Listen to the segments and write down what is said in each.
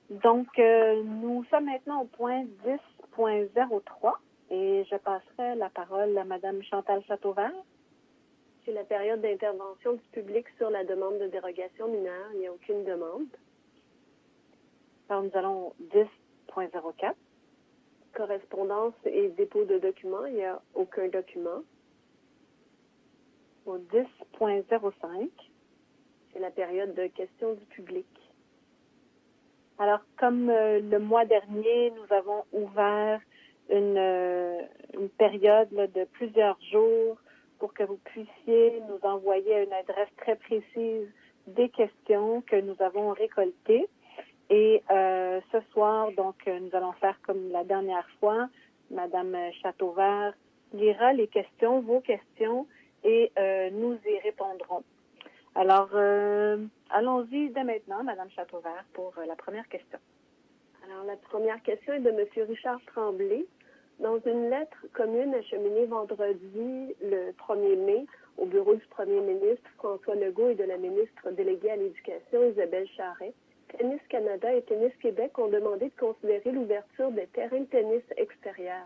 Donc, nous sommes maintenant au point 10.03 et je passerai la parole à Mme Chantal Châteauvert. C'est la période d'intervention du public sur la demande de dérogation mineure. Il n'y a aucune demande. Alors, nous allons 10.04. Correspondance et dépôt de documents. Il n'y a aucun document. Au 10.05. C'est la période de questions du public. Alors, comme le mois dernier, nous avons ouvert une période là, de plusieurs jours pour que vous puissiez nous envoyer à une adresse très précise des questions que nous avons récoltées. Et ce soir, donc, nous allons faire comme la dernière fois. Madame Châteauvert lira les questions, vos questions, et nous y répondrons. Alors, allons-y dès maintenant, Madame Châteauvert, pour la première question. Alors, la première question est de M. Richard Tremblay. Dans une lettre commune acheminée vendredi le 1er mai au bureau du premier ministre François Legault et de la ministre déléguée à l'Éducation Isabelle Charret, Tennis Canada et Tennis Québec ont demandé de considérer l'ouverture des terrains de tennis extérieurs.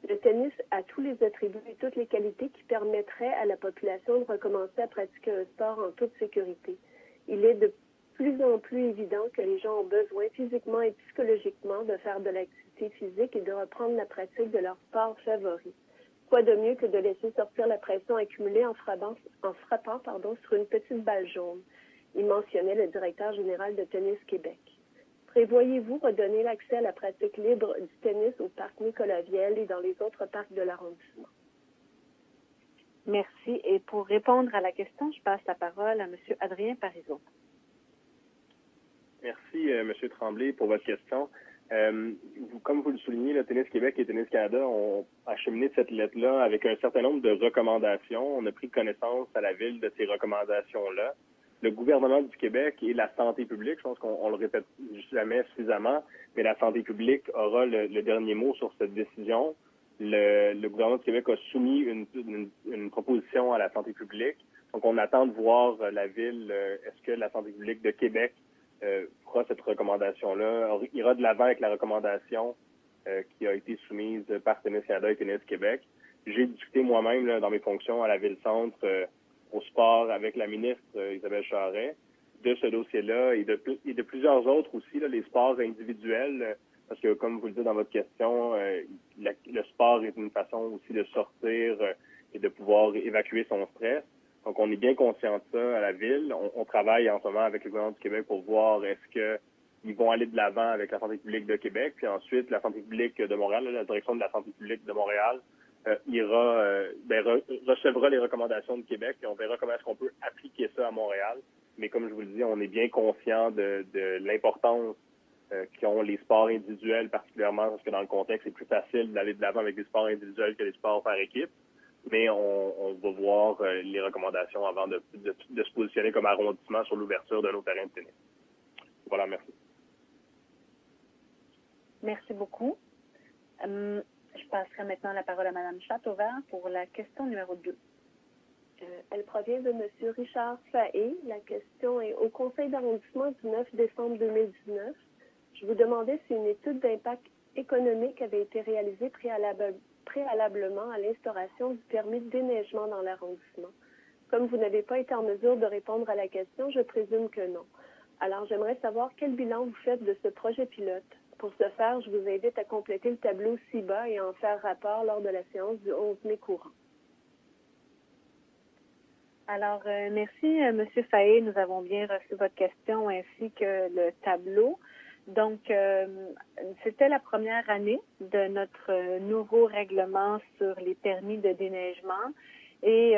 Le tennis a tous les attributs et toutes les qualités qui permettraient à la population de recommencer à pratiquer un sport en toute sécurité. Il est de plus en plus évident que les gens ont besoin physiquement et psychologiquement de faire de l'activité physique et de reprendre la pratique de leur sport favori. Quoi de mieux que de laisser sortir la pression accumulée en frappant sur une petite balle jaune? Il mentionnait le directeur général de Tennis Québec. Prévoyez-vous redonner l'accès à la pratique libre du tennis au parc Nicolas-Viel et dans les autres parcs de l'arrondissement? Merci. Et pour répondre à la question, je passe la parole à M. Adrien Parizeau. Merci, M. Tremblay, pour votre question. Comme vous le soulignez, le Tennis Québec et Tennis Canada ont acheminé cette lettre-là avec un certain nombre de recommandations. On a pris connaissance à la Ville de ces recommandations-là. Le gouvernement du Québec et la santé publique, je pense qu'on le répète jamais suffisamment, mais la santé publique aura le dernier mot sur cette décision. Le gouvernement du Québec a soumis une proposition à la santé publique. Donc, on attend de voir la Ville, est-ce que la santé publique de Québec fera cette recommandation-là, ira de l'avant avec la recommandation qui a été soumise par Tennis Canada et Tennis Québec. J'ai discuté moi-même là, dans mes fonctions à la Ville-Centre au sport avec la ministre Isabelle Charret de ce dossier-là et de plusieurs autres aussi, là, les sports individuels, parce que comme vous le dites dans votre question, le sport est une façon aussi de sortir et de pouvoir évacuer son stress. Donc, on est bien conscient de ça à la Ville. On travaille en ce moment avec le gouvernement du Québec pour voir est-ce qu'ils vont aller de l'avant avec la santé publique de Québec, puis ensuite la santé publique de Montréal, la direction de la santé publique de Montréal recevra les recommandations de Québec et on verra comment est-ce qu'on peut appliquer ça à Montréal. Mais comme je vous le dis, on est bien conscient de l'importance qu'ont les sports individuels particulièrement, parce que dans le contexte, c'est plus facile d'aller de l'avant avec des sports individuels que des sports par équipe. Mais on va voir les recommandations avant de se positionner comme arrondissement sur l'ouverture de nos terrains de tennis. Voilà, merci. Merci beaucoup. Je passerai maintenant la parole à Mme Châteauvert pour la question numéro 2. Elle provient de M. Richard Fahé. La question est au Conseil d'arrondissement du 9 décembre 2019. Je vous demandais si une étude d'impact économique avait été réalisée préalablement à l'instauration du permis de déneigement dans l'arrondissement. Comme vous n'avez pas été en mesure de répondre à la question, je présume que non. Alors, j'aimerais savoir quel bilan vous faites de ce projet pilote. Pour ce faire, je vous invite à compléter le tableau ci-bas et à en faire rapport lors de la séance du 11 mai courant. Alors, merci, M. Fahé. Nous avons bien reçu votre question ainsi que le tableau. Donc, c'était la première année de notre nouveau règlement sur les permis de déneigement. Et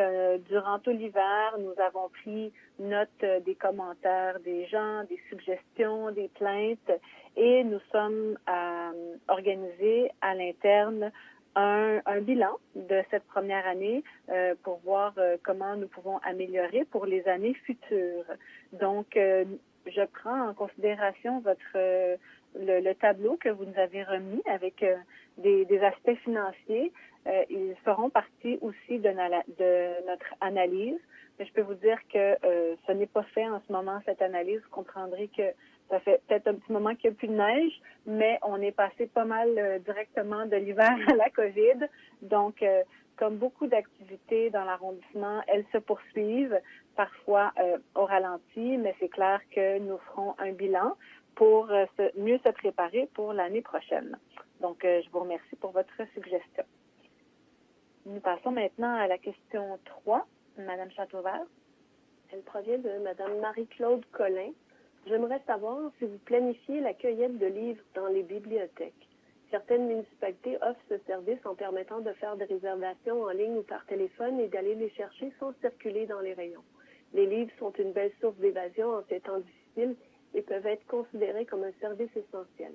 durant tout l'hiver, nous avons pris note des commentaires des gens, des suggestions, des plaintes, et nous sommes organisés à l'interne un bilan de cette première année pour voir comment nous pouvons améliorer pour les années futures. Donc, je prends en considération le tableau que vous nous avez remis avec des aspects financiers. Ils feront partie aussi de notre analyse. Mais je peux vous dire que ce n'est pas fait en ce moment, cette analyse. Vous comprendrez que Ça fait peut-être un petit moment qu'il n'y a plus de neige, mais on est passé pas mal directement de l'hiver à la COVID. Donc, comme beaucoup d'activités dans l'arrondissement, elles se poursuivent, parfois au ralenti, mais c'est clair que nous ferons un bilan pour mieux se préparer pour l'année prochaine. Donc, je vous remercie pour votre suggestion. Nous passons maintenant à la question 3, Madame Châteauvert. Elle provient de Mme Marie-Claude Collin. J'aimerais savoir si vous planifiez la cueillette de livres dans les bibliothèques. Certaines municipalités offrent ce service en permettant de faire des réservations en ligne ou par téléphone et d'aller les chercher sans circuler dans les rayons. Les livres sont une belle source d'évasion en ces temps difficiles et peuvent être considérés comme un service essentiel.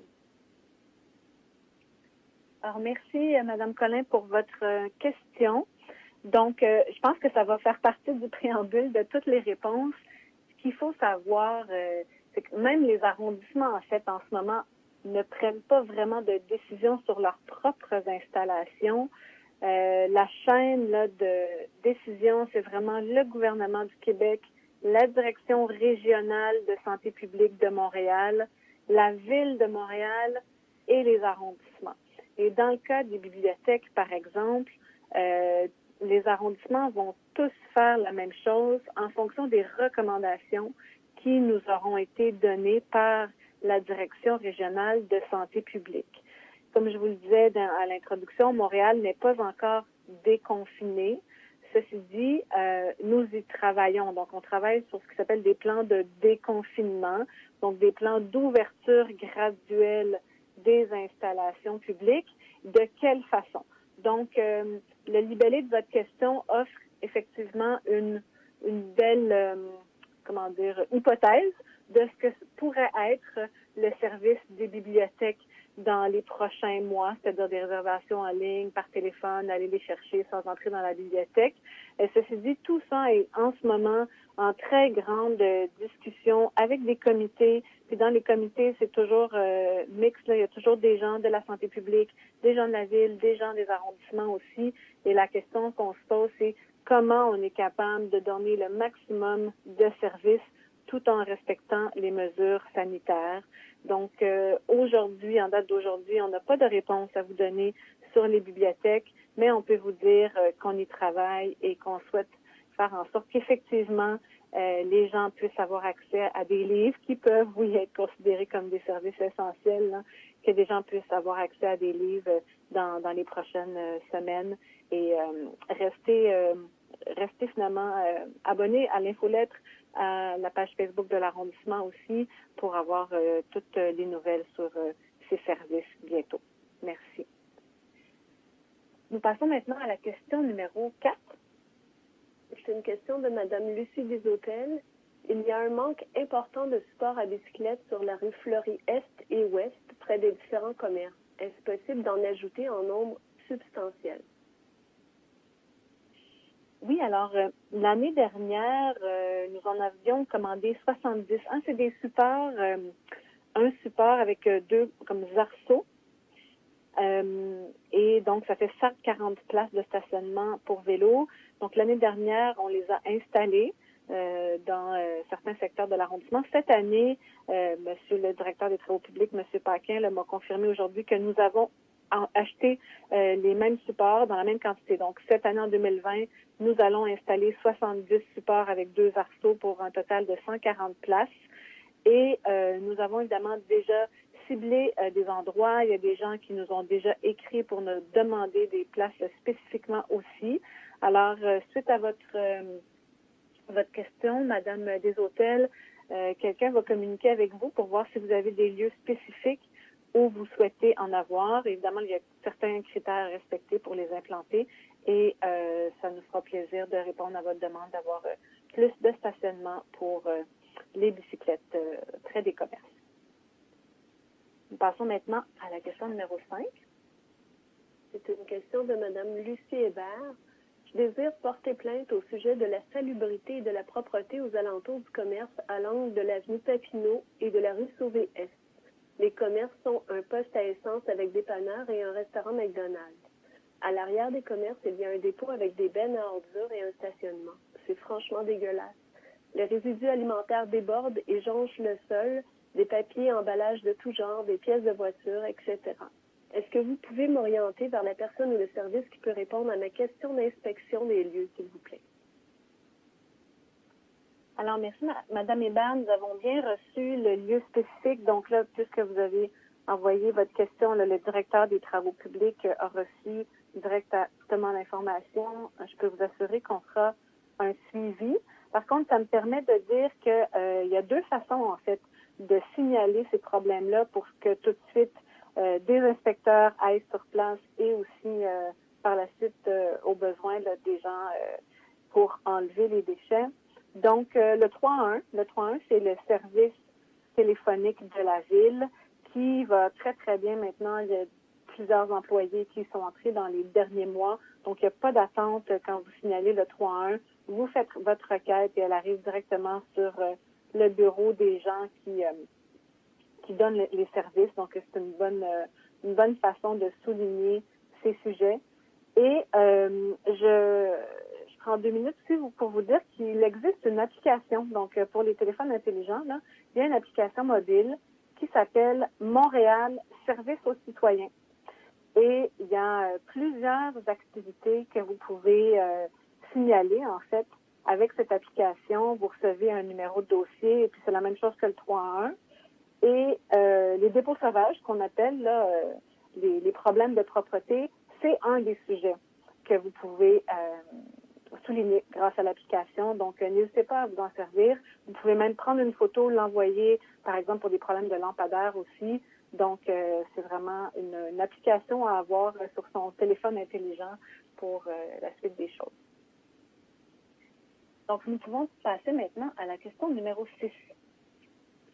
Alors, merci, Mme Collin, pour votre question. Donc, je pense que ça va faire partie du préambule de toutes les réponses. Ce qu'il faut savoir, c'est que même les arrondissements, en fait, en ce moment, ne prennent pas vraiment de décision sur leurs propres installations. La chaîne là, de décision, c'est vraiment le gouvernement du Québec, la direction régionale de santé publique de Montréal, la ville de Montréal et les arrondissements. Et dans le cas des bibliothèques, par exemple, les arrondissements vont tous faire la même chose en fonction des recommandations qui nous auront été données par la direction régionale de santé publique. Comme je vous le disais à l'introduction, Montréal n'est pas encore déconfiné. Ceci dit, nous y travaillons. Donc, on travaille sur ce qui s'appelle des plans de déconfinement, donc des plans d'ouverture graduelle des installations publiques. De quelle façon? Donc, le libellé de votre question offre effectivement une belle, hypothèse de ce que pourrait être le service des bibliothèques dans les prochains mois, c'est-à-dire des réservations en ligne, par téléphone, aller les chercher sans entrer dans la bibliothèque. Ceci dit, tout ça est en ce moment en très grande discussion avec des comités. Puis dans les comités, c'est toujours mixte. Il y a toujours des gens de la santé publique, des gens de la ville, des gens des arrondissements aussi. Et la question qu'on se pose, c'est comment on est capable de donner le maximum de services tout en respectant les mesures sanitaires. Donc, aujourd'hui, en date d'aujourd'hui, on n'a pas de réponse à vous donner sur les bibliothèques, mais on peut vous dire qu'on y travaille et qu'on souhaite faire en sorte qu'effectivement, les gens puissent avoir accès à des livres qui peuvent, oui, être considérés comme des services essentiels, là, que des gens puissent avoir accès à des livres dans les prochaines semaines et rester finalement abonnés à l'infolettre, à la page Facebook de l'arrondissement aussi, pour avoir toutes les nouvelles sur ces services bientôt. Merci. Nous passons maintenant à la question numéro 4. C'est une question de Mme Lucie Deshôtels. Il y a un manque important de support à bicyclette sur la rue Fleury-Est et Ouest, près des différents commerces. Est-ce possible d'en ajouter en nombre substantiel? Oui, alors, l'année dernière, nous en avions commandé 70. C'est des supports, un support avec deux comme arceaux. Et donc, ça fait 140 places de stationnement pour vélo. Donc, l'année dernière, on les a installés dans certains secteurs de l'arrondissement. Cette année, Monsieur le directeur des travaux publics, Monsieur Paquin, m'a confirmé aujourd'hui que nous avons acheté les mêmes supports dans la même quantité. Donc, cette année, en 2020, nous allons installer 70 supports avec deux arceaux pour un total de 140 places. Et nous avons évidemment déjà ciblé des endroits. Il y a des gens qui nous ont déjà écrit pour nous demander des places spécifiquement aussi. Alors, suite à votre question, Madame Deshôtels, quelqu'un va communiquer avec vous pour voir si vous avez des lieux spécifiques où vous souhaitez en avoir. Évidemment, il y a certains critères à respecter pour les implanter et ça nous fera plaisir de répondre à votre demande d'avoir plus de stationnement pour les bicyclettes près des commerces. Nous passons maintenant à la question numéro 5. C'est une question de Mme Lucie Hébert. Je désire porter plainte au sujet de la salubrité et de la propreté aux alentours du commerce à l'angle de l'avenue Papineau et de la rue Sauvé-Est. Les commerces sont un poste à essence avec dépanneur et un restaurant McDonald's. À l'arrière des commerces, il y a un dépôt avec des bennes à ordures et un stationnement. C'est franchement dégueulasse. Les résidus alimentaires débordent et jonchent le sol. des papiers, emballages de tout genre, des pièces de voiture, etc. Est-ce que vous pouvez m'orienter vers la personne ou le service qui peut répondre à ma question d'inspection des lieux, s'il vous plaît? Alors, merci, Madame Hébert. Nous avons bien reçu le lieu spécifique. Donc là, puisque vous avez envoyé votre question, là, le directeur des travaux publics a reçu directement l'information. Je peux vous assurer qu'on fera un suivi. Par contre, ça me permet de dire que il y a deux façons, en fait, de signaler ces problèmes-là pour que tout de suite des inspecteurs aillent sur place et aussi par la suite aux besoins là, des gens pour enlever les déchets. Donc, le 311, c'est le service téléphonique de la ville qui va très, très bien maintenant. Il y a plusieurs employés qui sont entrés dans les derniers mois. Donc, il n'y a pas d'attente quand vous signalez le 311. Vous faites votre requête et elle arrive directement sur le bureau des gens qui donnent les services. Donc, c'est une bonne façon de souligner ces sujets. Et je prends 2 minutes aussi pour vous dire qu'il existe une application. Donc, pour les téléphones intelligents, là, il y a une application mobile qui s'appelle Montréal Service aux citoyens. Et il y a plusieurs activités que vous pouvez signaler, en fait, avec cette application. Vous recevez un numéro de dossier, et puis c'est la même chose que le 311. Et les dépôts sauvages, qu'on appelle là, les problèmes de propreté, c'est un des sujets que vous pouvez souligner grâce à l'application. Donc, n'hésitez pas à vous en servir. Vous pouvez même prendre une photo, l'envoyer, par exemple, pour des problèmes de lampadaire aussi. Donc, c'est vraiment une application à avoir sur son téléphone intelligent pour la suite des choses. Donc, nous pouvons passer maintenant à la question numéro 6.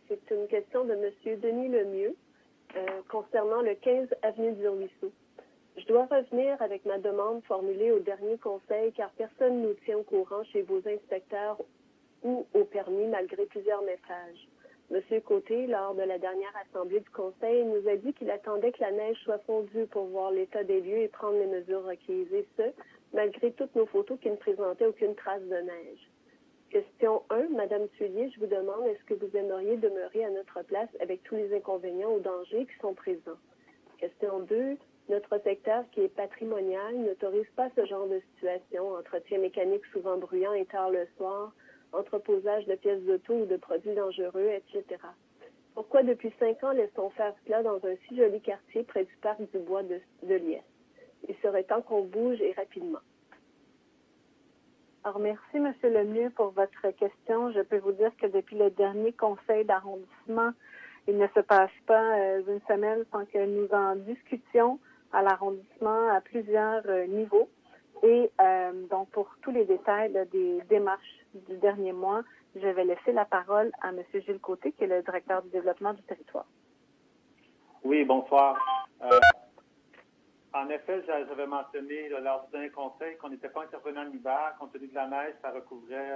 C'est une question de M. Denis Lemieux concernant le 15 avenue du Ruisseau. Je dois revenir avec ma demande formulée au dernier conseil car personne ne nous tient au courant chez vos inspecteurs ou au permis malgré plusieurs messages. M. Côté, lors de la dernière assemblée du conseil, nous a dit qu'il attendait que la neige soit fondue pour voir l'état des lieux et prendre les mesures requises, et ce, malgré toutes nos photos qui ne présentaient aucune trace de neige. Question 1, Madame Thuillier, je vous demande, est-ce que vous aimeriez demeurer à notre place avec tous les inconvénients ou dangers qui sont présents? Question 2, notre secteur qui est patrimonial n'autorise pas ce genre de situation, entretien mécanique souvent bruyant et tard le soir, entreposage de pièces d'auto ou de produits dangereux, etc. Pourquoi depuis 5 ans laissons faire cela dans un si joli quartier près du parc du Bois de Liesse? Il serait temps qu'on bouge et rapidement. Alors, merci, M. Lemieux, pour votre question. Je peux vous dire que depuis le dernier conseil d'arrondissement, il ne se passe pas une semaine sans que nous en discutions à l'arrondissement à plusieurs niveaux. Et donc, pour tous les détails là, des démarches du dernier mois, je vais laisser la parole à M. Gilles Côté, qui est le directeur du développement du territoire. Oui, bonsoir. En effet, j'avais mentionné lors du dernier conseil qu'on n'était pas intervenant en hiver, compte tenu de la neige, ça recouvrait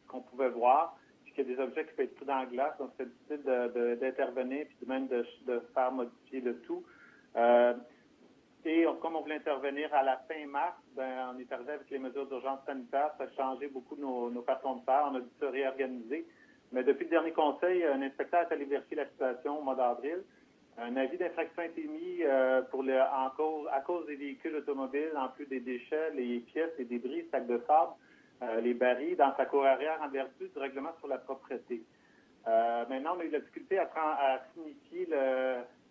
ce qu'on pouvait voir, puis qu'il y a des objets qui peuvent être pris dans la glace, donc c'est difficile d'intervenir, puis même de faire modifier le tout. Et comme on voulait intervenir à la fin mars, on est arrivé avec les mesures d'urgence sanitaire, ça a changé beaucoup nos façons de faire, on a dû se réorganiser. Mais depuis le dernier conseil, un inspecteur est allé vérifier la situation au mois d'avril. Un avis d'infraction a été mis à cause des véhicules automobiles, en plus des déchets, les pièces, les débris, sacs de sable, les barils, dans sa cour arrière en vertu du règlement sur la propreté. Maintenant, on a eu la difficulté à signifier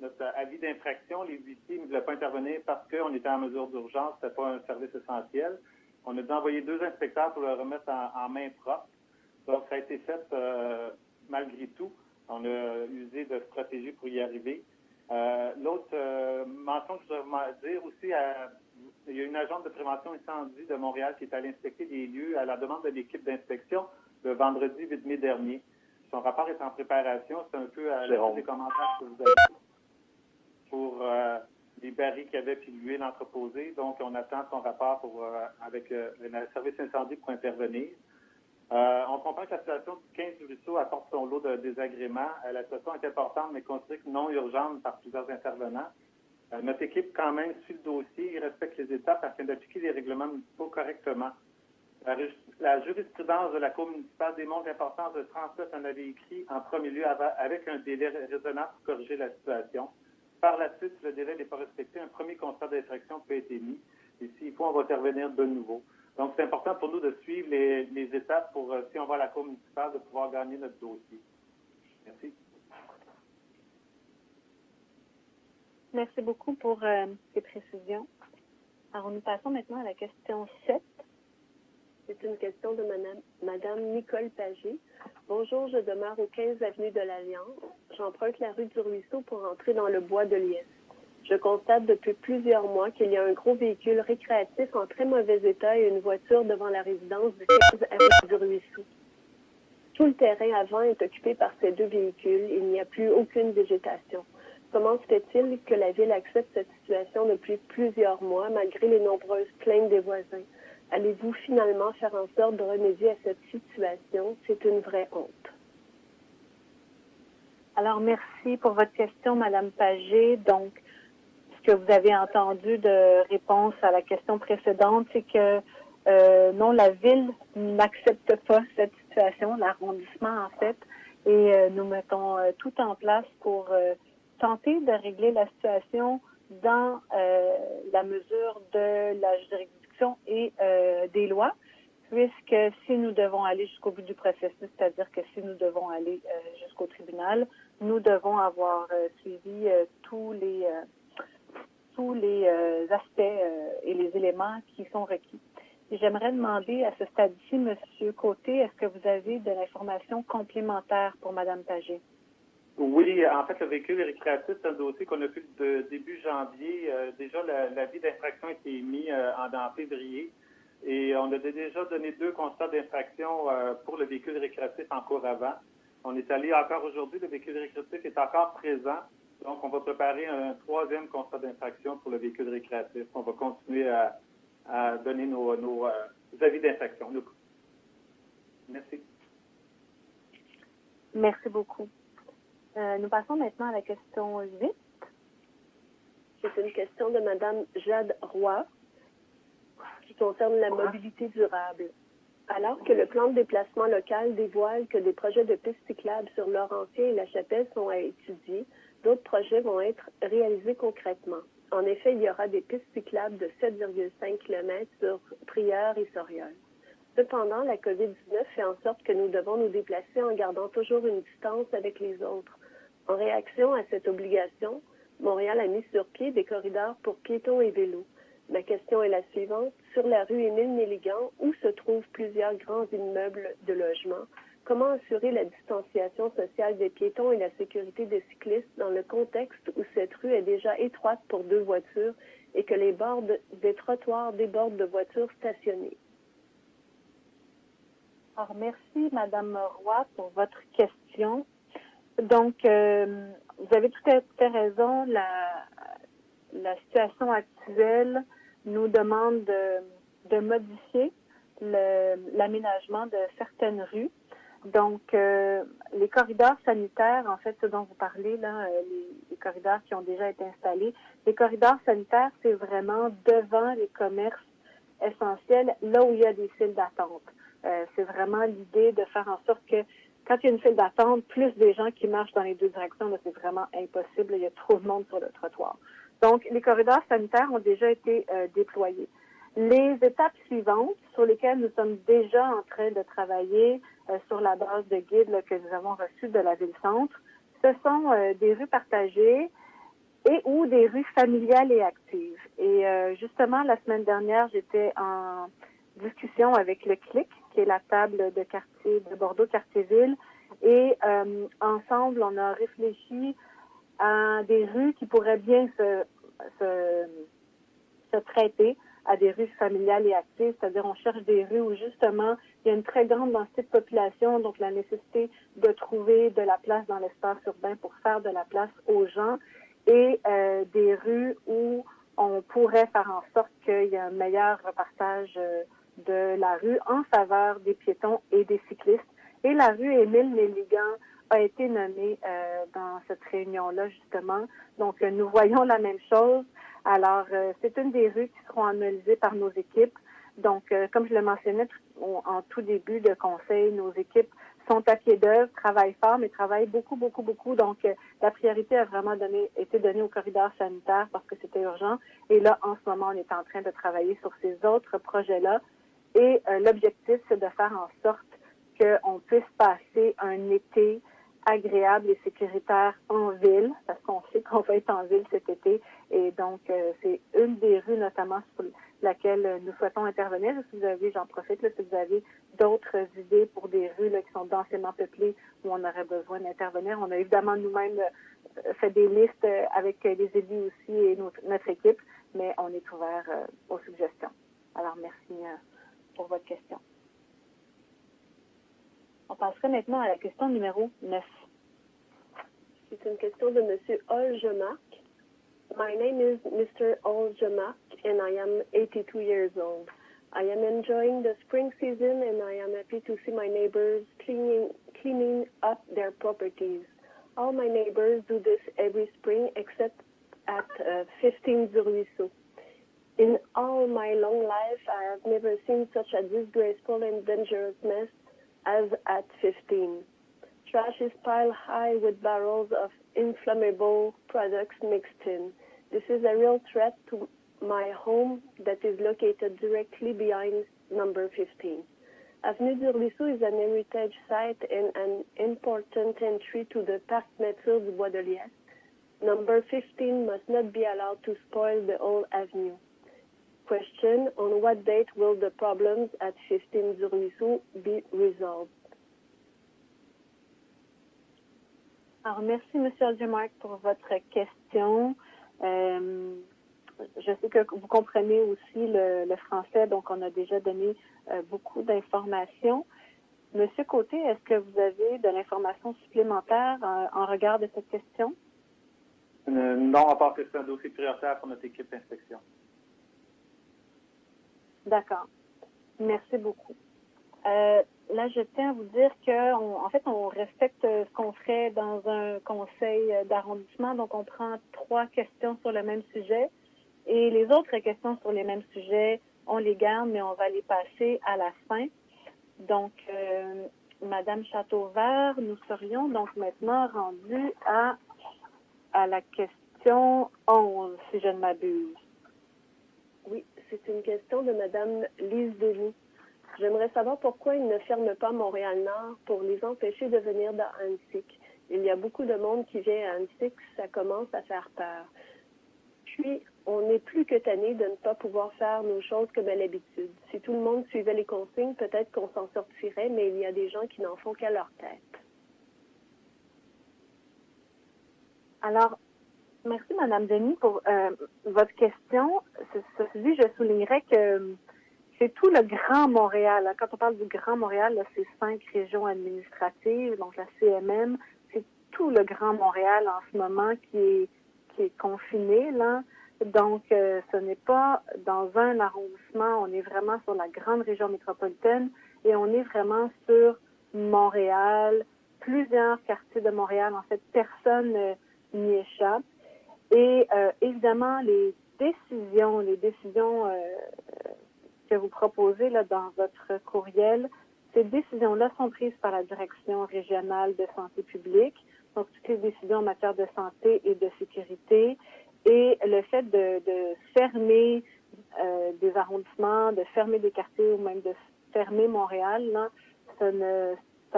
notre avis d'infraction. Les huissiers ne voulaient pas intervenir parce qu'on était en mesure d'urgence, ce n'était pas un service essentiel. On a dû envoyer 2 inspecteurs pour le remettre en main propre. Donc, ça a été fait malgré tout. On a usé de stratégies pour y arriver. L'autre mention que je voudrais dire aussi, il y a une agente de prévention incendie de Montréal qui est allée inspecter des lieux à la demande de l'équipe d'inspection le vendredi 8 mai dernier. Son rapport est en préparation. C'est un peu à la des commentaires que vous avez pour les barils qu'il y avait puis l'huile entreposée. Donc, on attend son rapport avec le service incendie pour intervenir. On comprend que la situation du 15 du Ruisseau apporte son lot de désagréments. La situation est importante, mais considérée non urgente par plusieurs intervenants. Notre équipe, quand même, suit le dossier et respecte les étapes afin d'appliquer les règlements municipaux correctement. La jurisprudence de la Cour municipale démontre l'importance de transmettre un avis écrit en premier lieu avec un délai raisonnable pour corriger la situation. Par la suite, si le délai n'est pas respecté, un premier constat d'infraction peut être émis. Et s'il faut, on va intervenir de nouveau. Donc, c'est important pour nous de suivre les étapes pour, si on va à la Cour municipale, de pouvoir gagner notre dossier. Merci. Merci beaucoup pour ces précisions. Alors, nous passons maintenant à la question 7. C'est une question de Madame Nicole Pagé. Bonjour, je demeure au 15 avenue de l'Alliance. J'emprunte la rue du Ruisseau pour entrer dans le bois de Liesse. Je constate depuis plusieurs mois qu'il y a un gros véhicule récréatif en très mauvais état et une voiture devant la résidence du 15 avenue du Ruisseau. Tout le terrain avant est occupé par ces deux véhicules. Il n'y a plus aucune végétation. Comment se fait-il que la Ville accepte cette situation depuis plusieurs mois, malgré les nombreuses plaintes des voisins? Allez-vous finalement faire en sorte de remédier à cette situation? C'est une vraie honte. Alors, merci pour votre question, Madame Pagé. Donc, ce que vous avez entendu de réponse à la question précédente, c'est que non, la Ville n'accepte pas cette situation, l'arrondissement en fait, et nous mettons tout en place pour tenter de régler la situation dans la mesure de la juridiction et des lois, puisque si nous devons aller jusqu'au bout du processus, c'est-à-dire que si nous devons aller jusqu'au tribunal, nous devons avoir suivi tous les aspects et les éléments qui sont requis. Et j'aimerais demander à ce stade-ci, M. Côté, est-ce que vous avez de l'information complémentaire pour Mme Pagé? Oui, en fait, le véhicule récréatif, c'est un dossier qu'on a fait début janvier. Déjà, l'avis d'infraction a été émis en février. Et on a déjà donné 2 constats d'infraction pour le véhicule récréatif en cours avant. On est allé encore aujourd'hui, le véhicule récréatif est encore présent. Donc, on va préparer un 3e constat d'infraction pour le véhicule récréatif. On va continuer à donner nos avis d'infraction. Merci. Merci beaucoup. Nous passons maintenant à la question 8. C'est une question de Mme Jade Roy qui concerne la mobilité durable. Alors que le plan de déplacement local dévoile que des projets de pistes cyclables sur Laurentien et La Chapelle sont à étudier, d'autres projets vont être réalisés concrètement. En effet, il y aura des pistes cyclables de 7,5 km sur Prieure et Sorieul. Cependant, la COVID-19 fait en sorte que nous devons nous déplacer en gardant toujours une distance avec les autres. En réaction à cette obligation, Montréal a mis sur pied des corridors pour piétons et vélos. Ma question est la suivante. Sur la rue Émile-Néligan, où se trouvent plusieurs grands immeubles de logement, comment assurer la distanciation sociale des piétons et la sécurité des cyclistes dans le contexte où cette rue est déjà étroite pour 2 voitures et que les bords des trottoirs débordent de voitures stationnées? Alors, merci, Mme Roy, pour votre question. Donc, vous avez tout à fait raison. La situation actuelle nous demande de modifier l'aménagement de certaines rues. Donc, les corridors sanitaires, en fait, ce dont vous parlez, là, les corridors qui ont déjà été installés, les corridors sanitaires, c'est vraiment devant les commerces essentiels, là où il y a des files d'attente. C'est vraiment l'idée de faire en sorte que quand il y a une file d'attente, plus des gens qui marchent dans les 2 directions, là, c'est vraiment impossible. Il y a trop de monde sur le trottoir. Donc, les corridors sanitaires ont déjà été déployés. Les étapes suivantes sur lesquelles nous sommes déjà en train de travailler sur la base de guides là, que nous avons reçus de la Ville-Centre, ce sont des rues partagées et ou des rues familiales et actives. Et justement, la semaine dernière, j'étais en discussion avec le CLIC, qui est la table de quartier de Bordeaux-Quartier-Ville, et ensemble, on a réfléchi à des rues qui pourraient bien se traiter à des rues familiales et actives, c'est-à-dire on cherche des rues où justement il y a une très grande densité de population, donc la nécessité de trouver de la place dans l'espace urbain pour faire de la place aux gens, et des rues où on pourrait faire en sorte qu'il y ait un meilleur repartage de la rue en faveur des piétons et des cyclistes. Et la rue Émile-Néligan a été nommée dans cette réunion-là, justement. Donc, nous voyons la même chose. Alors, c'est une des rues qui seront analysées par nos équipes. Donc, comme je le mentionnais en tout début de conseil, nos équipes sont à pied d'œuvre, travaillent fort, mais travaillent beaucoup, beaucoup, beaucoup. Donc, la priorité a vraiment été donnée au corridor sanitaire parce que c'était urgent. Et là, en ce moment, on est en train de travailler sur ces autres projets-là. Et l'objectif, c'est de faire en sorte qu'on puisse passer un été agréable et sécuritaire en ville, parce qu'on sait qu'on va être en ville cet été. Et donc, c'est une des rues notamment sur laquelle nous souhaitons intervenir. Si vous avez, j'en profite, là, si vous avez d'autres idées pour des rues là, qui sont densément peuplées où on aurait besoin d'intervenir. On a évidemment nous-mêmes fait des listes avec les élus aussi et notre équipe, mais on est ouvert aux suggestions. Alors, merci pour votre question. On passerait maintenant à la question numéro 9. C'est une question de M. Olgemark. My name is Mr. Olgemark and I am 82 years old. I am enjoying the spring season and I am happy to see my neighbors cleaning up their properties. All my neighbors do this every spring except at 15 Ruisseau. In all my long life, I have never seen such a disgraceful and dangerous mess as at 15. Trash is piled high with barrels of inflammable products mixed in. This is a real threat to my home that is located directly behind number 15. Avenue du Ruisseau is an heritage site and an important entry to the Parc Nature du Bois de Liesse. Number 15 must not be allowed to spoil the whole avenue. Question, on what date will the problems at 15 du Ruisseau be resolved? Alors, merci, M. Olgemark, pour votre question. Je sais que vous comprenez aussi le français, donc on a déjà donné beaucoup d'informations. Monsieur Côté, est-ce que vous avez de l'information supplémentaire en regard de cette question? Non, à part que c'est un dossier prioritaire pour notre équipe d'inspection. D'accord. Merci beaucoup. Là, je tiens à vous dire qu'en fait, on respecte ce qu'on ferait dans un conseil d'arrondissement. Donc, on prend 3 questions sur le même sujet et les autres questions sur les mêmes sujets, on les garde, mais on va les passer à la fin. Donc, Madame Châteauvert, nous serions donc maintenant rendus à la question 11, si je ne m'abuse. Oui, c'est une question de Mme Lise Denis. J'aimerais savoir pourquoi ils ne ferment pas Montréal-Nord pour les empêcher de venir dans Annecy. Il y a beaucoup de monde qui vient à Annecy, ça commence à faire peur. Puis, on n'est plus que tanné de ne pas pouvoir faire nos choses comme à l'habitude. Si tout le monde suivait les consignes, peut-être qu'on s'en sortirait, mais il y a des gens qui n'en font qu'à leur tête. Alors, merci, Mme Denis, pour votre question. Ceci dit, je soulignerais que c'est tout le Grand Montréal. Quand on parle du Grand Montréal, là, c'est 5 régions administratives, donc la CMM. C'est tout le Grand Montréal en ce moment qui est confiné, là. Donc, ce n'est pas dans un arrondissement, on est vraiment sur la grande région métropolitaine et on est vraiment sur Montréal, plusieurs quartiers de Montréal. En fait, personne n'y échappe. Et évidemment, les décisions que vous proposez là dans votre courriel, ces décisions-là sont prises par la Direction régionale de santé publique, donc toutes les décisions en matière de santé et de sécurité. Et le fait de fermer des arrondissements, de fermer des quartiers ou même de fermer Montréal, là, ça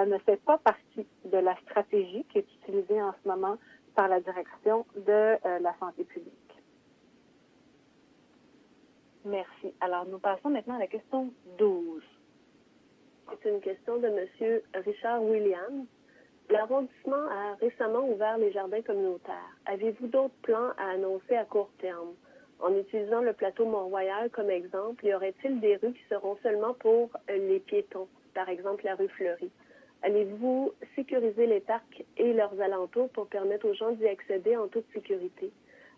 ne fait pas partie de la stratégie qui est utilisée en ce moment par la Direction de la santé publique. Merci. Alors, nous passons maintenant à la question 12. C'est une question de M. Richard Williams. L'arrondissement a récemment ouvert les jardins communautaires. Avez-vous d'autres plans à annoncer à court terme? En utilisant le plateau Mont-Royal comme exemple, y aurait-il des rues qui seront seulement pour les piétons, par exemple la rue Fleury? Allez-vous sécuriser les parcs et leurs alentours pour permettre aux gens d'y accéder en toute sécurité?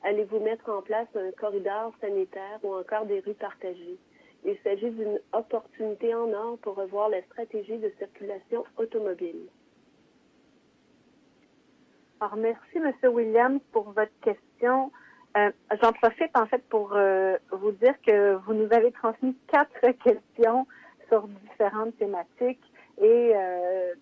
Allez-vous mettre en place un corridor sanitaire ou encore des rues partagées? Il s'agit d'une opportunité en or pour revoir la stratégie de circulation automobile. Alors, merci, M. Williams, pour votre question. J'en profite en fait pour vous dire que vous nous avez transmis 4 questions sur différentes thématiques et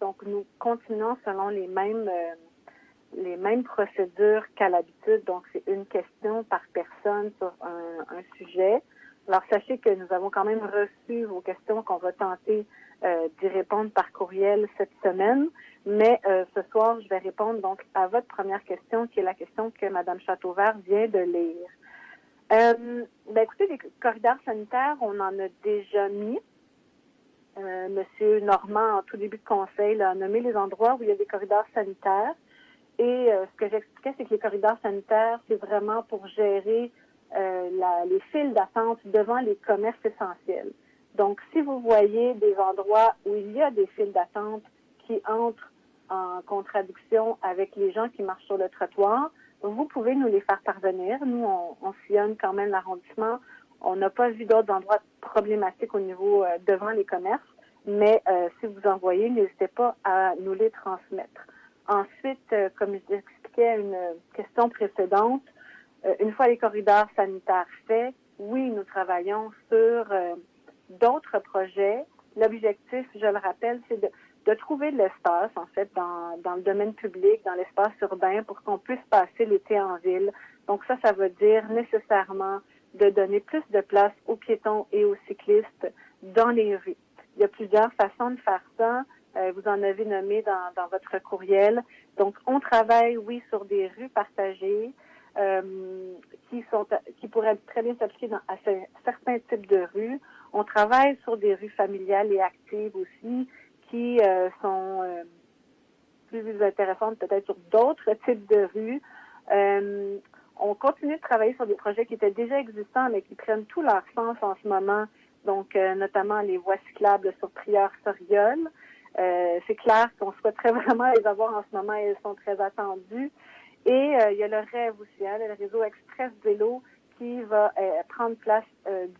donc nous continuons selon les mêmes procédures qu'à l'habitude. Donc c'est une question par personne sur un sujet. Alors sachez que nous avons quand même reçu vos questions qu'on va tenter d'y répondre par courriel cette semaine. Mais ce soir, je vais répondre donc à votre première question, qui est la question que Mme Châteauvert vient de lire. Écoutez, les corridors sanitaires, on en a déjà mis. Monsieur Normand, en tout début de conseil, là, a nommé les endroits où il y a des corridors sanitaires. Et ce que j'expliquais, c'est que les corridors sanitaires, c'est vraiment pour gérer les files d'attente devant les commerces essentiels. Donc, si vous voyez des endroits où il y a des files d'attente qui entrent en contradiction avec les gens qui marchent sur le trottoir, vous pouvez nous les faire parvenir. Nous, on sillonne quand même l'arrondissement. On n'a pas vu d'autres endroits problématiques au niveau devant les commerces, mais si vous en voyez, n'hésitez pas à nous les transmettre. Ensuite, comme je l'expliquais à une question précédente, une fois les corridors sanitaires faits, oui, nous travaillons sur d'autres projets. L'objectif, je le rappelle, c'est de trouver de l'espace, en fait, dans le domaine public, dans l'espace urbain, pour qu'on puisse passer l'été en ville. Donc ça veut dire nécessairement de donner plus de place aux piétons et aux cyclistes dans les rues. Il y a plusieurs façons de faire ça. Vous en avez nommé dans votre courriel. Donc, on travaille, oui, sur des rues partagées qui pourraient très bien s'appliquer à certains types de rues. On travaille sur des rues familiales et actives aussi qui sont plus intéressantes peut-être sur d'autres types de rues. On continue de travailler sur des projets qui étaient déjà existants, mais qui prennent tout leur sens en ce moment. Donc, notamment les voies cyclables sur Prieur-Soriol. C'est clair qu'on souhaiterait vraiment les avoir en ce moment et elles sont très attendues. Et il y a le rêve aussi, hein, le réseau Express Vélo qui va prendre place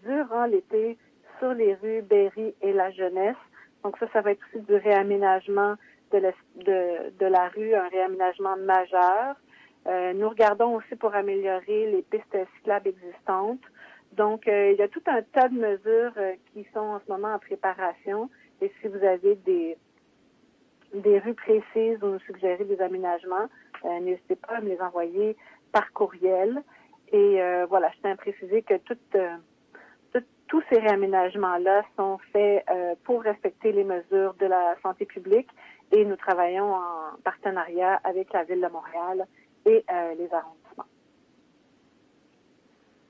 durant l'été sur les rues Berry et La Jeunesse. Donc ça va être aussi du réaménagement de la rue, un réaménagement majeur. Nous regardons aussi pour améliorer les pistes cyclables existantes. Donc, il y a tout un tas de mesures qui sont en ce moment en préparation. Et si vous avez des rues précises ou nous suggérer des aménagements, n'hésitez pas à me les envoyer par courriel. Et voilà, je tiens à préciser que tous ces réaménagements-là sont faits pour respecter les mesures de la santé publique et nous travaillons en partenariat avec la Ville de Montréal et les arrondissements.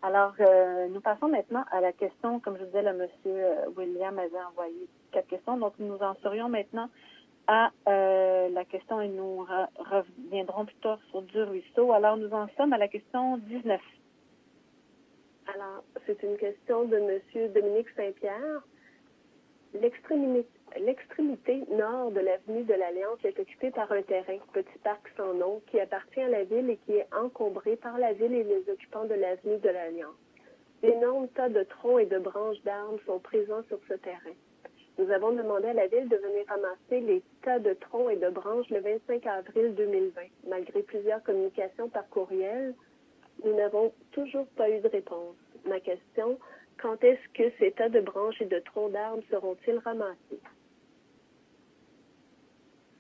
Alors, nous passons maintenant à la question, comme je disais, le monsieur William avait envoyé 4 questions, donc nous en serions maintenant à la question et nous reviendrons plus tard sur du ruisseau. Alors, nous en sommes à la question 19. Alors, c'est une question de M. Dominique Saint-Pierre. L'extrémité nord de l'avenue de l'Alliance est occupée par un terrain, petit parc sans nom, qui appartient à la ville et qui est encombré par la ville et les occupants de l'avenue de l'Alliance. D'énormes tas de troncs et de branches d'arbres sont présents sur ce terrain. Nous avons demandé à la ville de venir ramasser les tas de troncs et de branches le 25 avril 2020. Malgré plusieurs communications par courriel, nous n'avons toujours pas eu de réponse. Ma question, quand est-ce que ces tas de branches et de troncs d'arbres seront-ils ramassés?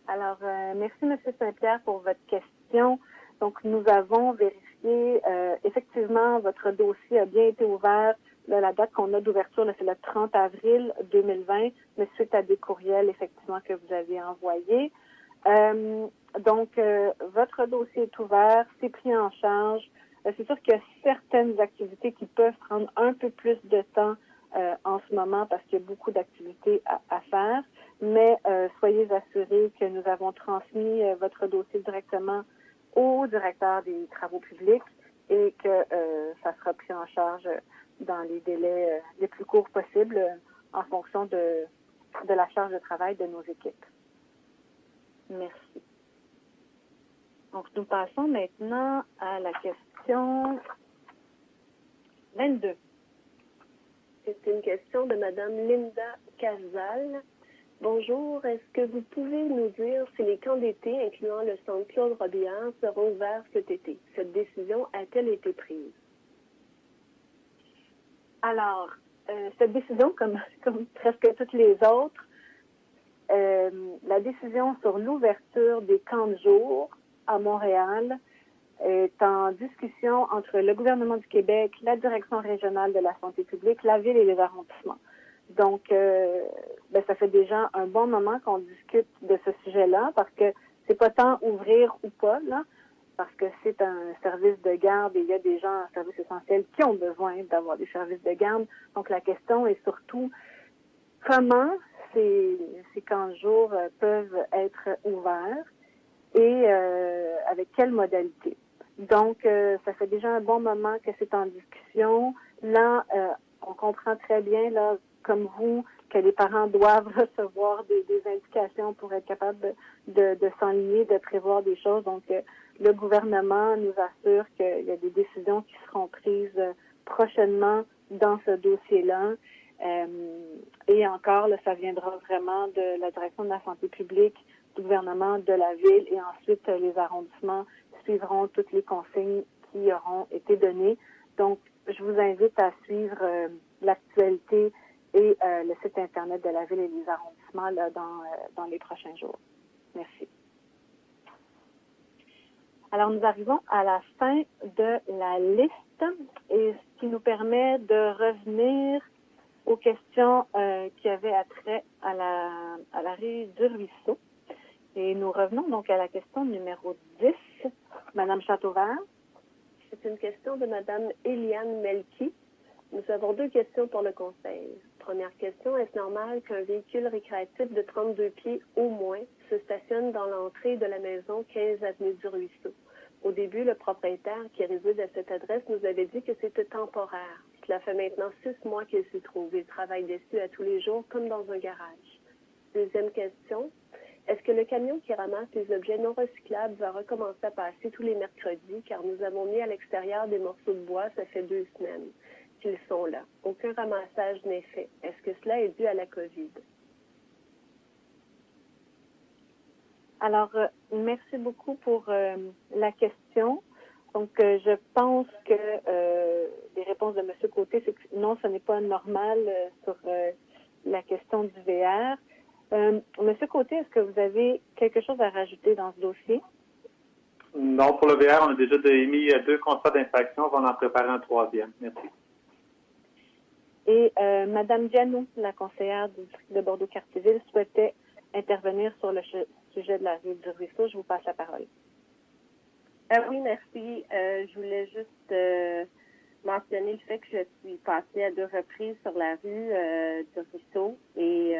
Alors, merci M. Saint-Pierre pour votre question. Donc, nous avons vérifié, effectivement, votre dossier a bien été ouvert. Là, la date qu'on a d'ouverture, c'est le 30 avril 2020, mais suite à des courriels, effectivement, que vous avez envoyés. Donc, votre dossier est ouvert, c'est pris en charge. C'est sûr qu'il y a certaines activités qui peuvent prendre un peu plus de temps en ce moment parce qu'il y a beaucoup d'activités à faire, mais soyez assurés que nous avons transmis votre dossier directement au directeur des travaux publics et que ça sera pris en charge dans les délais les plus courts possibles en fonction de la charge de travail de nos équipes. Merci. Donc, nous passons maintenant à la question 22. C'est une question de Mme Linda Casal. Bonjour, est-ce que vous pouvez nous dire si les camps d'été, incluant le centre Claude Robillard, seront ouverts cet été? Cette décision a-t-elle été prise? Alors, cette décision, comme presque toutes les autres, la décision sur l'ouverture des camps de jour à Montréal est en discussion entre le gouvernement du Québec, la direction régionale de la santé publique, la ville et les arrondissements. Donc, ça fait déjà un bon moment qu'on discute de ce sujet-là parce que c'est pas tant ouvrir ou pas, là, parce que c'est un service de garde et il y a des gens en service essentiel qui ont besoin d'avoir des services de garde. Donc, la question est surtout comment ces camps de jour peuvent être ouverts et avec quelle modalité. Donc, ça fait déjà un bon moment que c'est en discussion. Là, on comprend très bien, là, comme vous, que les parents doivent recevoir des indications pour être capables de s'enligner, de prévoir des choses. Donc, le gouvernement nous assure qu'il y a des décisions qui seront prises prochainement dans ce dossier-là. Et encore, là, ça viendra vraiment de la direction de la santé publique, du gouvernement, de la ville, et ensuite les arrondissements suivront toutes les consignes qui auront été données. Donc, je vous invite à suivre l'actualité et le site Internet de la ville et des arrondissements là, dans les prochains jours. Merci. Alors, nous arrivons à la fin de la liste, et ce qui nous permet de revenir aux questions qui avaient attrait à la rue du Ruisseau. Et nous revenons donc à la question numéro 10. Madame Châteauvert. C'est une question de Madame Eliane Melki. Nous avons 2 questions pour le Conseil. Première question, est-ce normal qu'un véhicule récréatif de 32 pieds au moins se stationne dans l'entrée de la maison 15 avenue du Ruisseau? Au début, le propriétaire qui réside à cette adresse nous avait dit que c'était temporaire. Cela fait maintenant 6 mois qu'il s'y trouve. Il travaille dessus à tous les jours comme dans un garage. Deuxième question, est-ce que le camion qui ramasse les objets non recyclables va recommencer à passer tous les mercredis, car nous avons mis à l'extérieur des morceaux de bois, ça fait 2 semaines qu'ils sont là. Aucun ramassage n'est fait. Est-ce que cela est dû à la COVID? Alors, merci beaucoup pour la question. Donc, je pense que les réponses de M. Côté, c'est que non, ce n'est pas normal sur la question du VR. Monsieur Côté, est-ce que vous avez quelque chose à rajouter dans ce dossier? Non, pour le VR, on a déjà émis 2 contrats d'infraction. On va en préparer un 3e. Merci. Et Mme Dianou, la conseillère du district de Bordeaux-Cartierville, souhaitait intervenir sur le sujet de la rue du Ruisseau. Je vous passe la parole. Oui, merci. Je voulais juste mentionner le fait que je suis passée à 2 reprises sur la rue du Ruisseau et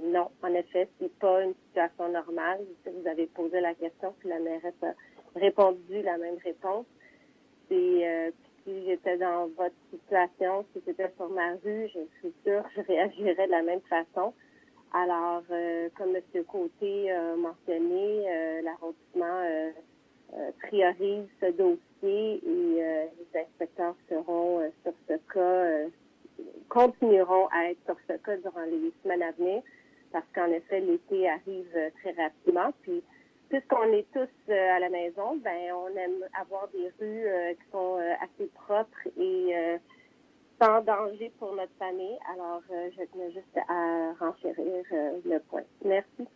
non, en effet, c'est pas une situation normale. Vous avez posé la question, puis la mairesse a répondu la même réponse. Et si j'étais dans votre situation, si c'était sur ma rue, je suis sûre que je réagirais de la même façon. Alors, comme M. Côté a mentionné, l'arrondissement priorise ce dossier et les inspecteurs seront sur ce cas, continueront à être sur ce cas durant les semaines à venir parce qu'en effet, l'été arrive très rapidement. Puis, puisqu'on est tous à la maison, on aime avoir des rues qui sont assez propres et sans danger pour notre famille. Alors, je tenais juste à renchérir le point. Merci.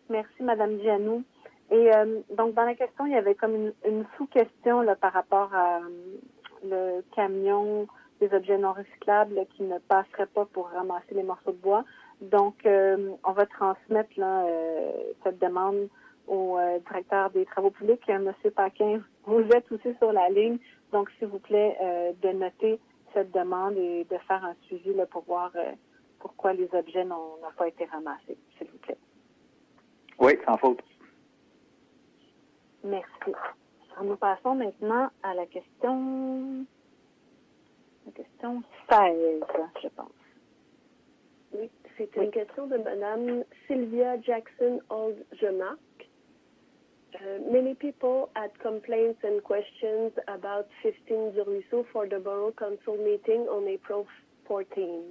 Merci, Mme Dianou. Et donc, dans la question, il y avait comme une sous-question là, par rapport à le camion des objets non recyclables là, qui ne passerait pas pour ramasser les morceaux de bois. Donc, on va transmettre là, cette demande au directeur des travaux publics, M. Paquin. Vous êtes aussi sur la ligne. Donc, s'il vous plaît, de noter cette demande et de faire un suivi là, pour voir pourquoi les objets n'ont pas été ramassés, s'il vous plaît. Oui, sans faute. Merci. Alors, nous passons maintenant à la question 16, je pense. Oui, c'est une question de Mme Sylvia Jackson-Old-Jemarc. Many people had complaints and questions about 15 du Ruisseau for the Borough Council meeting on April 14.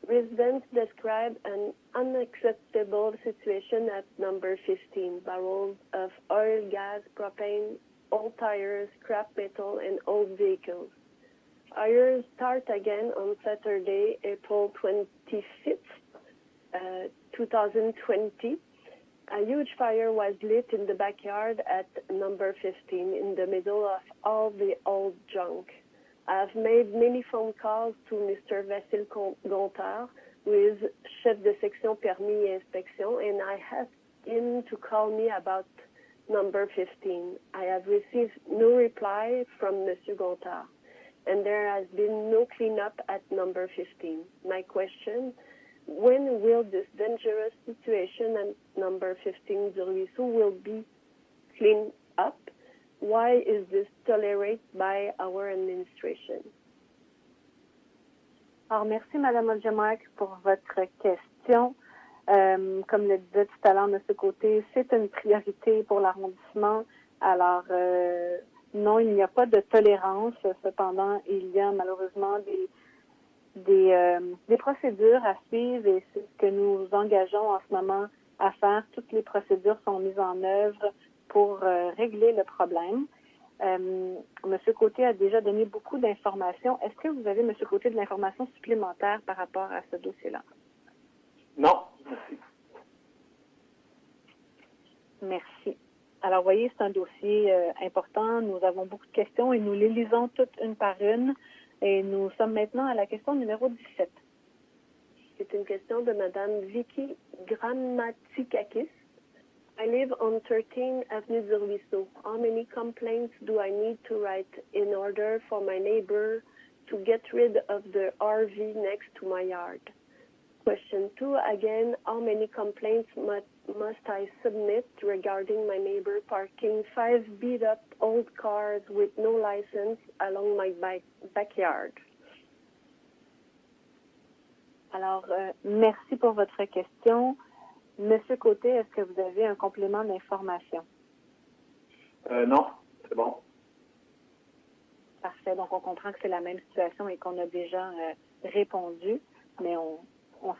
Residents describe an unacceptable situation at number 15. Barrels of oil, gas, propane, old tires, scrap metal, and old vehicles. Fires start again on Saturday, April 25th, 2020. A huge fire was lit in the backyard at number 15 in the middle of all the old junk. I've made many phone calls to Mr. Vasile Gontard, who is chef de section permis et inspection, and I asked him to call me about number 15. I have received no reply from Mr. Gontard, and there has been no cleanup at number 15. My question: when will this dangerous situation at number 15 du Ruisseau will be cleaned up? Why is this tolerated by our administration? Alors, merci, Mme Olgemark, pour votre question. Comme le disait tout à l'heure de ce côté, c'est une priorité pour l'arrondissement. Alors, non, il n'y a pas de tolérance. Cependant, il y a malheureusement des procédures à suivre et c'est ce que nous engageons en ce moment à faire. Toutes les procédures sont mises en œuvre pour régler le problème. Monsieur Côté a déjà donné beaucoup d'informations. Est-ce que vous avez, Monsieur Côté, de l'information supplémentaire par rapport à ce dossier-là? Non, merci. Merci. Alors, vous voyez, c'est un dossier important. Nous avons beaucoup de questions et nous les lisons toutes une par une. Et nous sommes maintenant à la question numéro 17. C'est une question de Mme Vicky Grammatikakis. I live on 13th Avenue du Ruisseau. How many complaints do I need to write in order for my neighbor to get rid of the RV next to my yard? Question 2, again, how many complaints must I submit regarding my neighbor parking 5 beat-up old cars with no license along my backyard? Alors, merci pour votre question. Monsieur Côté, est-ce que vous avez un complément d'information? Non, c'est bon. Parfait. Donc, on comprend que c'est la même situation et qu'on a déjà répondu, mais on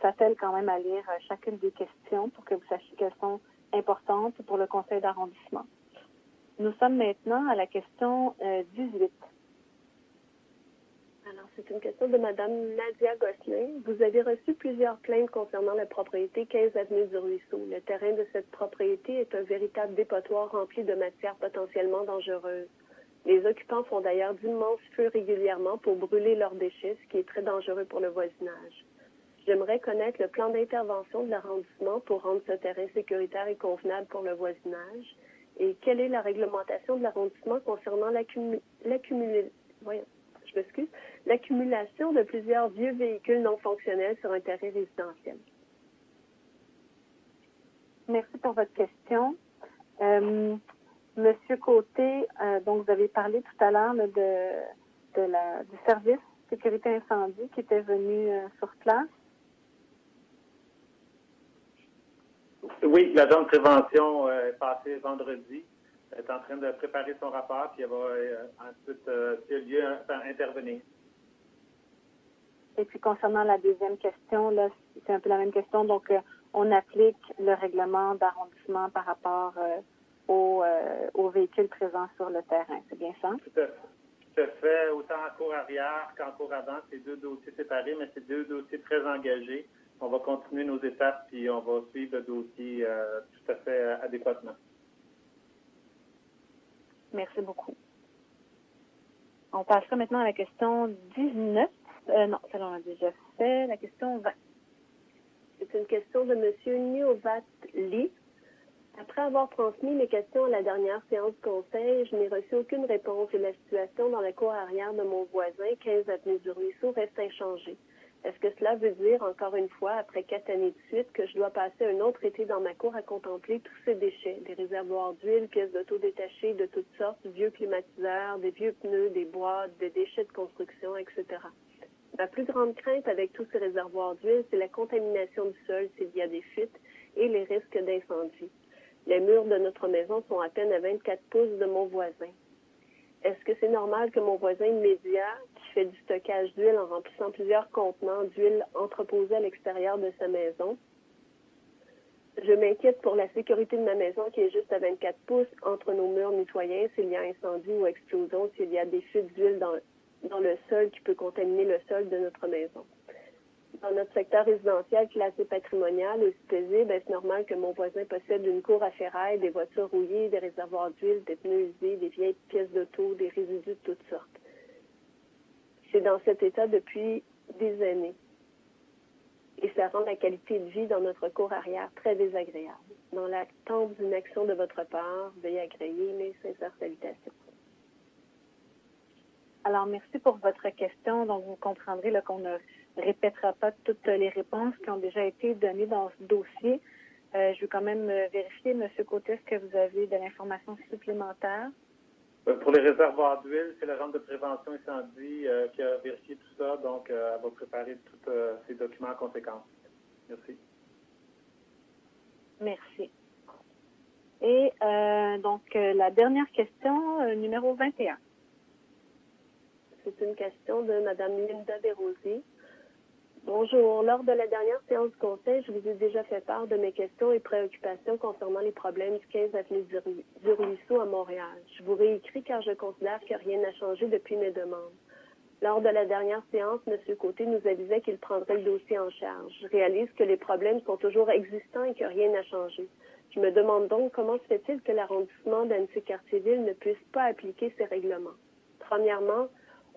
s'attelle quand même à lire chacune des questions pour que vous sachiez qu'elles sont importantes pour le conseil d'arrondissement. Nous sommes maintenant à la question 18. Alors, c'est une question de Mme Nadia Gosselin. Vous avez reçu plusieurs plaintes concernant la propriété 15 Avenue du Ruisseau. Le terrain de cette propriété est un véritable dépotoir rempli de matières potentiellement dangereuses. Les occupants font d'ailleurs d'immenses feux régulièrement pour brûler leurs déchets, ce qui est très dangereux pour le voisinage. J'aimerais connaître le plan d'intervention de l'arrondissement pour rendre ce terrain sécuritaire et convenable pour le voisinage. Et quelle est la réglementation de l'arrondissement concernant l'accumulation de plusieurs vieux véhicules non fonctionnels sur un terrain résidentiel? Merci pour votre question. Monsieur Côté, donc vous avez parlé tout à l'heure du service sécurité incendie qui était venu sur place. Oui, l'agent de prévention est passé vendredi. Elle est en train de préparer son rapport, puis elle va ensuite, s'il y a lieu, intervenir. Et puis, concernant la deuxième question, là, c'est un peu la même question. Donc, on applique le règlement d'arrondissement par rapport aux véhicules présents sur le terrain. C'est bien ça? Tout à fait. Autant en cours arrière qu'en cours avant, c'est deux dossiers séparés, mais c'est deux dossiers très engagés. On va continuer nos étapes, puis on va suivre le dossier tout à fait adéquatement. Merci beaucoup. On passera maintenant à la question 19. Non, celle-là, on a déjà fait. La question 20. C'est une question de M. Niovat Lee. Après avoir transmis mes questions à la dernière séance de conseil, je n'ai reçu aucune réponse et la situation dans la cour arrière de mon voisin, 15 Avenue du Ruisseau, reste inchangée. Est-ce que cela veut dire, encore une fois, après 4 années de suite, que je dois passer un autre été dans ma cour à contempler tous ces déchets, des réservoirs d'huile, pièces d'auto détachées de toutes sortes, vieux climatiseurs, des vieux pneus, des boîtes, des déchets de construction, etc. Ma plus grande crainte avec tous ces réservoirs d'huile, c'est la contamination du sol s'il y a des fuites et les risques d'incendie. Les murs de notre maison sont à peine à 24 pouces de mon voisin. Est-ce que c'est normal que mon voisin immédiat, qui fait du stockage d'huile en remplissant plusieurs contenants d'huile entreposés à l'extérieur de sa maison. Je m'inquiète pour la sécurité de ma maison qui est juste à 24 pouces entre nos murs mitoyens s'il y a incendie ou explosion, s'il y a des fuites d'huile dans le sol qui peut contaminer le sol de notre maison. Dans notre secteur résidentiel classé patrimonial et paisible, c'est normal que mon voisin possède une cour à ferraille, des voitures rouillées, des réservoirs d'huile, des pneus usés, des vieilles pièces d'auto, des résidus de toutes sortes. C'est dans cet état depuis des années. Et ça rend la qualité de vie dans notre cour arrière très désagréable. Dans l'attente d'une action de votre part, veuillez agréer mes sincères salutations. Alors, merci pour votre question. Donc, vous comprendrez là, qu'on ne répétera pas toutes les réponses qui ont déjà été données dans ce dossier. Je veux quand même vérifier, M. Côté, est-ce que vous avez de l'information supplémentaire? Pour les réservoirs d'huile, c'est l'agente de prévention incendie qui a vérifié tout ça, donc elle va préparer tous ces documents en conséquence. Merci. Merci. Et donc, la dernière question, numéro 21. C'est une question de Mme Linda Desrosiers. Bonjour. Lors de la dernière séance du Conseil, je vous ai déjà fait part de mes questions et préoccupations concernant les problèmes du 15 avenue du Ruisseau à Montréal. Je vous réécris car je considère que rien n'a changé depuis mes demandes. Lors de la dernière séance, M. Côté nous avisait qu'il prendrait le dossier en charge. Je réalise que les problèmes sont toujours existants et que rien n'a changé. Je me demande donc comment se fait-il que l'arrondissement d'Annecy-Cartierville ne puisse pas appliquer ces règlements. Premièrement,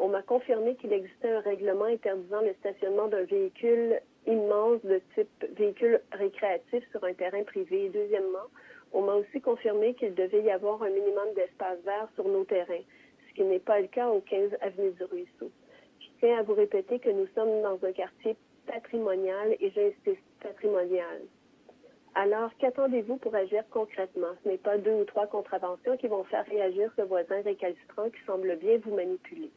on m'a confirmé qu'il existait un règlement interdisant le stationnement d'un véhicule immense de type véhicule récréatif sur un terrain privé. Et deuxièmement, on m'a aussi confirmé qu'il devait y avoir un minimum d'espace vert sur nos terrains, ce qui n'est pas le cas au 15 avenue du Ruisseau. Je tiens à vous répéter que nous sommes dans un quartier patrimonial et j'insiste patrimonial. Alors, qu'attendez-vous pour agir concrètement? Ce n'est pas 2 ou 3 contraventions qui vont faire réagir ce voisin récalcitrant qui semble bien vous manipuler.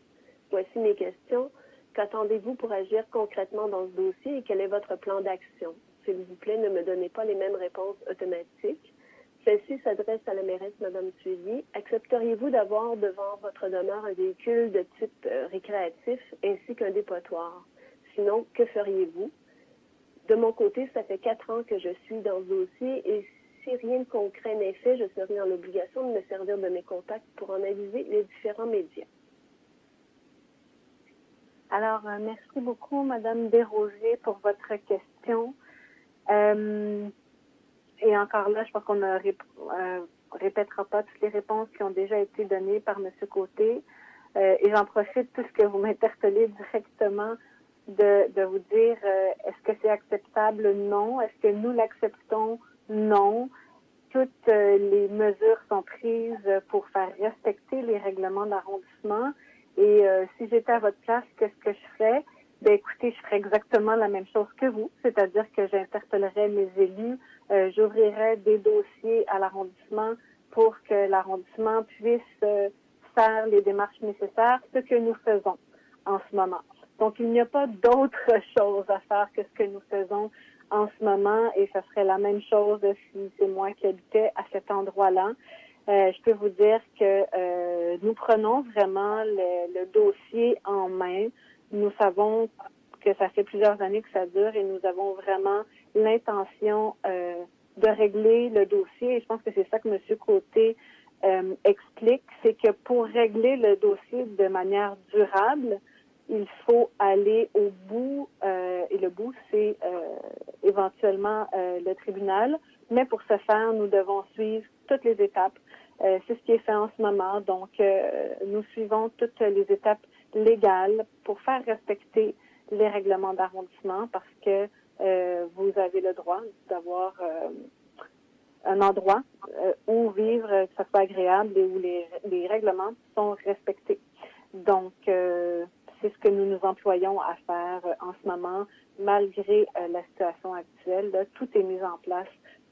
Voici mes questions. Qu'attendez-vous pour agir concrètement dans ce dossier et quel est votre plan d'action? S'il vous plaît, ne me donnez pas les mêmes réponses automatiques. Celle-ci s'adresse à la mairesse Mme Thuillier. Accepteriez-vous d'avoir devant votre demeure un véhicule de type récréatif ainsi qu'un dépotoir? Sinon, que feriez-vous? De mon côté, ça fait 4 ans que je suis dans ce dossier et si rien de concret n'est fait, je serai dans l'obligation de me servir de mes contacts pour en aviser les différents médias. Alors, merci beaucoup, Mme Desrosiers, pour votre question. Et encore là, je pense qu'on ne répétera pas toutes les réponses qui ont déjà été données par M. Côté. Et j'en profite, puisque vous m'interpellez directement, de vous dire, est-ce que c'est acceptable? Non. Est-ce que nous l'acceptons? Non. Toutes les mesures sont prises pour faire respecter les règlements d'arrondissement. Et si j'étais à votre place, qu'est-ce que je ferais? Ben écoutez, je ferais exactement la même chose que vous, c'est-à-dire que j'interpellerais mes élus, j'ouvrirais des dossiers à l'arrondissement pour que l'arrondissement puisse faire les démarches nécessaires, ce que nous faisons en ce moment. Donc, il n'y a pas d'autre chose à faire que ce que nous faisons en ce moment et ce serait la même chose si c'est moi qui habitais à cet endroit-là. Je peux vous dire que nous prenons vraiment le dossier en main. Nous savons que ça fait plusieurs années que ça dure et nous avons vraiment l'intention de régler le dossier. Et je pense que c'est ça que M. Côté explique, c'est que pour régler le dossier de manière durable, il faut aller au bout, et le bout, c'est éventuellement le tribunal. Mais pour ce faire, nous devons suivre toutes les étapes. C'est ce qui est fait en ce moment. Donc, nous suivons toutes les étapes légales pour faire respecter les règlements d'arrondissement parce que vous avez le droit d'avoir un endroit où vivre, que ça soit agréable et où les règlements sont respectés. Donc, c'est ce que nous nous employons à faire en ce moment, malgré la situation actuelle. Là, tout est mis en place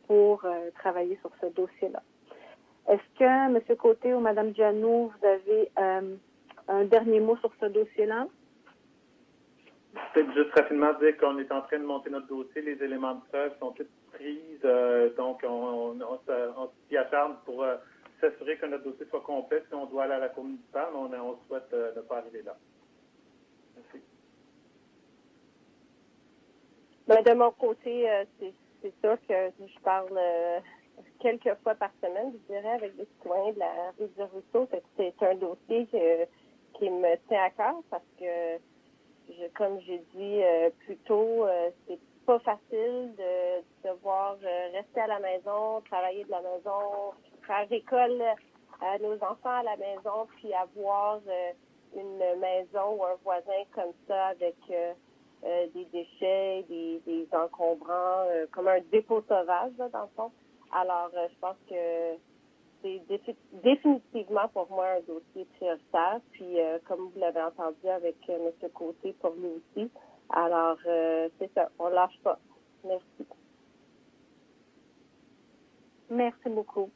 pour travailler sur ce dossier-là. Est-ce que, M. Côté ou Mme Giannou, vous avez un dernier mot sur ce dossier-là? Peut-être juste rapidement dire qu'on est en train de monter notre dossier. Les éléments de preuve sont tous prises. Donc, on s'y attarde pour s'assurer que notre dossier soit complet. Si on doit aller à la cour municipale, on souhaite ne pas arriver là. Ben, de mon côté, c'est sûr que je parle quelques fois par semaine, je dirais, avec des citoyens de la rue du Ruisseau. C'est un dossier qui me tient à cœur parce que, comme j'ai dit plus tôt, c'est pas facile de devoir rester à la maison, travailler de la maison, faire école à nos enfants à la maison, puis avoir une maison ou un voisin comme ça avec des déchets, des encombrants, comme un dépôt sauvage, là, dans le fond. Alors, je pense que c'est définitivement pour moi un dossier prioritaire. Puis, comme vous l'avez entendu avec M. Côté, pour lui aussi. Alors, c'est ça, on lâche pas. Merci. Merci beaucoup.